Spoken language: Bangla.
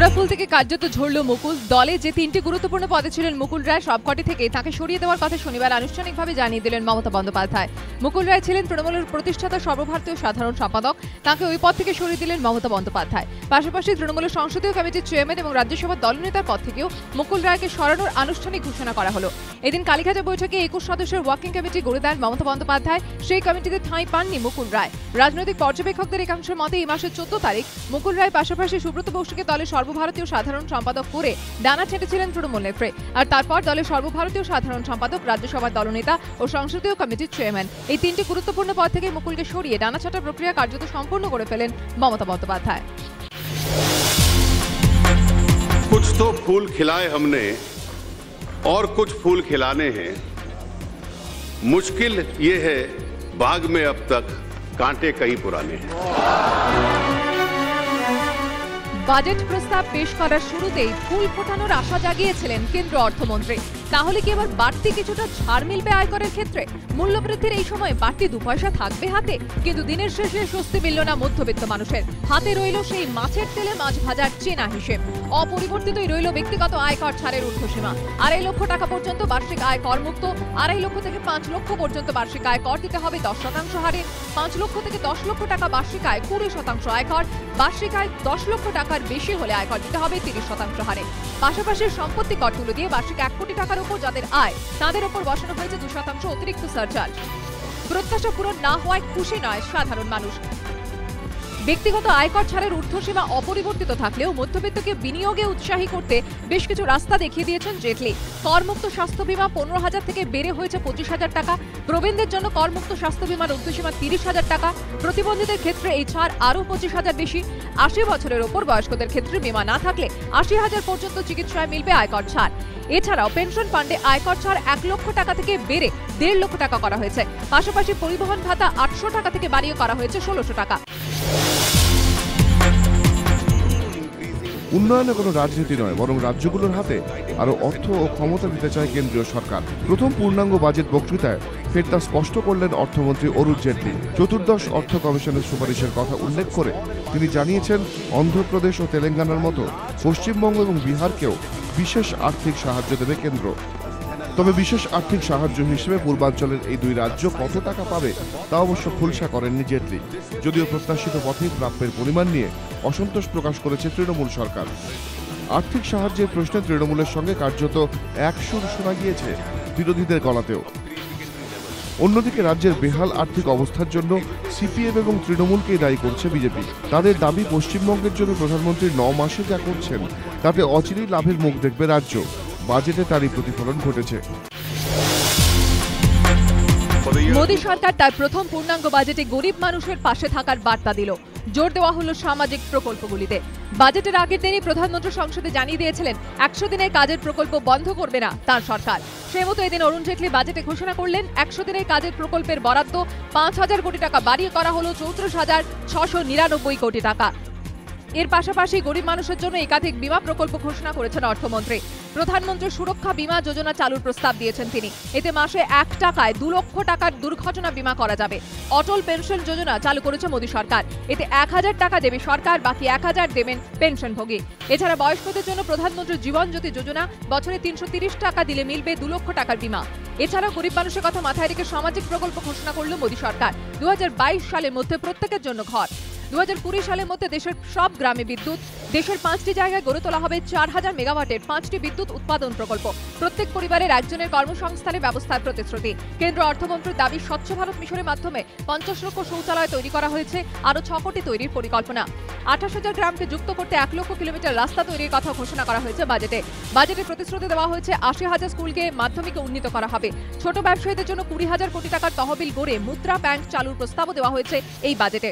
ঘোড়াফুল থেকে কার্যত ঝরল মুকুল। দলে যে তিনটি গুরুত্বপূর্ণ পদে ছিলেন মুকুল রায়, সবকটি থেকে তাকে সরিয়ে দেওয়ার কথা শনিবার আনুষ্ঠানিকভাবে জানিয়ে দিলেন মমতা বন্দ্যোপাধ্যায়। মুকুল রায় ছিলেন তৃণমূলের প্রতিষ্ঠাতা সর্বভারতীয় সাধারণ সম্পাদক, তাকে ওই পদ থেকে সরিয়ে দিলেন মমতা বন্দ্যোপাধ্যায়। পাশাপাশি তৃণমূলের সংসদীয় কমিটির চেয়ারম্যান এবং রাজ্যসভার দলনেতার পদ থেকেও মুকুল রায়কে সরানোর আনুষ্ঠানিক ঘোষণা করা হলো। এদিন কালীঘাটে বৈঠকে 21 সদস্যের ওয়ার্কিং কমিটি গড়ে দেন মমতা বন্দ্যোপাধ্যায়। সেই কমিটিতে ঠাঁই পাননি মুকুল রায়। রাজনৈতিক পর্যবেক্ষকদের একাংশের মতে এই মাসের 14 তারিখ মুকুল রায় পাশাপাশি সুব্রত বসুকে দলের সর্বভারতীয় সাধারণ সম্পাদক করে ডানা ছেঁটেছিলেন তৃণমূল নেত্রী, আর তারপর দলের সর্বভারতীয় সাধারণ সম্পাদক, রাজ্যসভার দলনেতা ও সংসদীয় কমিটির চেয়ারম্যান এই তিনটি গুরুত্বপূর্ণ পদ থেকে মুকুলকে সরিয়ে ডানা ছাঁটার প্রক্রিয়া কার্যত সম্পূর্ণ করে ফেলেন মমতা বন্দ্যোপাধ্যায়। कुछ तो फूल खिलाए हमने और कुछ फूल खिलाने हैं, मुश्किल ये है बाग में अब तक कांटे कई पुराने हैं। বাজেট প্রস্তাব পেশ করার শুরুতেই ফুল ফোটানোর আশা জাগিয়েছিলেন কেন্দ্র অর্থমন্ত্রী। তাহলে কি এবার বাড়তি কিছুটা ছাড় মিলবে আয়করের ক্ষেত্রে? মূল্যবৃদ্ধির এই সময় বাড়তি 2 পয়সা থাকবে হাতে, কিন্তু দিনের শেষে স্বস্তি মিলল না মধ্যবিত্ত মানুষের। হাতে রইল সেই মাছের তেলে মাছ ভাজার চেনা হিসেব। অপরিবর্তিতই রইল ব্যক্তিগত আয়কর ছাড়ের ঊর্ধ্বসীমা। 2.5 লক্ষ টাকা পর্যন্ত বার্ষিক আয় করমুক্ত। 2.5 লক্ষ থেকে 5 লক্ষ পর্যন্ত বার্ষিক আয় কর দিতে হবে 10% হারে। 5 লক্ষ থেকে 10 লক্ষ টাকা বার্ষিক আয় 20% আয়কর। বার্ষিক আয় 10 লক্ষ টাকার বেশি হলে আয়কর দিতে হবে 30% হারে। পাশাপাশি সম্পত্তি কর তুলে দিয়ে বার্ষিক 1 কোটি টাকার উপর যাদের আয়, তাদের উপর বসানো হয়েছে 2% অতিরিক্ত সারচার্জ। প্রত্যাশা পূরণ না হওয়ায় খুশি নয় সাধারণ মানুষ। ব্যক্তিগত আয়কর ছাড়ের ঊর্ধ্বসীমা অপরিবর্তিত থাকলেও মধ্যবিত্তকে বিনিয়োগে উৎসাহী করতে বেশ কিছু রাস্তা দেখিয়ে দিয়েছেন জেটলি। করমুক্ত স্বাস্থ্য বীমা 15,000 থেকে বেড়ে হয়েছে 25,000 টাকা। প্রবীণদের জন্য করমুক্ত স্বাস্থ্য বীমার ঊর্ধ্বসীমা 30,000 টাকা। প্রতিবন্ধীদের ক্ষেত্রে এই ছাড় আরও 25,000 বেশি। 80 বছরের ওপর বয়স্কদের ক্ষেত্রে বীমা না থাকলে 80,000 পর্যন্ত চিকিৎসায় মিলবে আয়কর ছাড়। এছাড়াও পেনশন ফান্ডে আয়কর ছাড় 1 লক্ষ টাকা থেকে বেড়ে 1.5 লক্ষ টাকা করা হয়েছে। পাশাপাশি পরিবহন ভাতা 800 টাকা থেকে বাড়িয়ে করা হয়েছে 1600 টাকা। উন্নয়নে কোনো রাজনীতি নয়, বরং রাজ্যগুলোর হাতে আরো অর্থ ও ক্ষমতা দিতে চায় কেন্দ্রীয় সরকার। প্রথম পূর্ণাঙ্গ বাজেট বক্তৃতায় ফের তা স্পষ্ট করলেন অর্থমন্ত্রী অরুণ জেটলি। চতুর্দশ অর্থ কমিশনের সুপারিশের কথা উল্লেখ করে তিনি জানিয়েছেন, অন্ধ্রপ্রদেশ ও তেলেঙ্গানার মতো পশ্চিমবঙ্গ এবং বিহারকেও বিশেষ আর্থিক সাহায্য দেবে কেন্দ্র। তবে বিশেষ আর্থিক সাহায্য হিসেবে পূর্বাঞ্চলের এই দুই রাজ্য কত টাকা পাবে তা অবশ্য খুলসা করেননি জেটলি। যদিও প্রত্যাশিত পথেই প্রাপ্যের পরিমাণ নিয়ে অসন্তোষ প্রকাশ করেছে তৃণমূল সরকার। আর্থিক সাহায্যের প্রশ্নে তৃণমূলের সঙ্গে কার্যত এক সুর শোনা গিয়েছে বিরোধীদের গলাতেও। অন্যদিকে রাজ্যের বেহাল আর্থিক অবস্থার জন্য সিপিএম এবং তৃণমূলকেই দায়ী করছে বিজেপি। তাদের দাবি, পশ্চিমবঙ্গের জন্য প্রধানমন্ত্রী 9 মাসে যা করছেন তাতে অচিরেই লাভের মুখ দেখবে রাজ্য। বাজেটে তারই প্রতিফলন ঘটেছে। মোদী সরকার তার প্রথম পূর্ণাঙ্গ বাজেটে গরিব মানুষের পাশে থাকার বার্তা দিল। জোর দেওয়া হলো সামাজিক প্রকল্পগুলিতে। বাজেটের আগের দিনই প্রধানমন্ত্রী সংসদে জানিয়ে দিয়েছিলেন 100 দিনের কাজের প্রকল্প বন্ধ করবে না তার সরকার। সেই মতো এদিন অরুণ জেটলি বাজেটে ঘোষণা করলেন 100 দিনের কাজের প্রকল্পের বরাদ্দ 5,000 কোটি টাকা বাড়িয়ে করা হলো 34,699 কোটি টাকা। এর পাশাপাশি গরিব মানুষের জন্য একাধিক বীমা প্রকল্প ঘোষণা করেছেন অর্থমন্ত্রী। প্রধানমন্ত্রী সুরক্ষা বীমা যোজনা চালুর প্রস্তাব দিয়েছেন তিনি। এতে মাসে 1 টাকায় 2 লক্ষ টাকার দুর্ঘটনা বীমা করা যাবে। অটল পেনশন যোজনা চালু করেছে মোদী সরকার। এতে 1,000 টাকা দেবে সরকার, বাকি 1,000 দেবেন পেনশনভোগী। এছাড়া বয়স্কদের জন্য প্রধানমন্ত্রী জীবন জ্যোতি যোজনা, বছরে 330 টাকা দিলে মিলবে 2 লক্ষ টাকার বীমা। এছাড়াও গরিব মানুষের কথা মাথায় রেখে সামাজিক প্রকল্প ঘোষণা করল মোদী সরকার। 2022 সালের মধ্যে প্রত্যেকের জন্য ঘর। 2020 সালের মধ্যে দেশের সব গ্রামে বিদ্যুৎ। দেশের 5টি জায়গায় গড়ে তোলা হবে 4,000 মেগাওয়াটের 5টি বিদ্যুৎ উৎপাদন প্রকল্প। প্রত্যেক পরিবারের একজনের কর্মসংস্থানের ব্যবস্থার প্রতিশ্রুতি। কেন্দ্র অর্থমন্ত্রীর দাবি, স্বচ্ছ ভারত মিশনের মাধ্যমে 50 লক্ষ শৌচালয় তৈরি করা হয়েছে, আরও 6 কোটি তৈরির পরিকল্পনা। 28,000 গ্রামকে যুক্ত করতে 1 লক্ষ কিলোমিটার রাস্তা তৈরির কথা ঘোষণা করা হয়েছে বাজেটে। বাজেটে প্রতিশ্রুতি দেওয়া হয়েছে 80,000 স্কুলকে মাধ্যমিকে উন্নীত করা হবে। ছোট ব্যবসায়ীদের জন্য 20,000 কোটি টাকার তহবিল গড়ে মুদ্রা ব্যাংক চালুর প্রস্তাবও দেওয়া হয়েছে এই বাজেটে।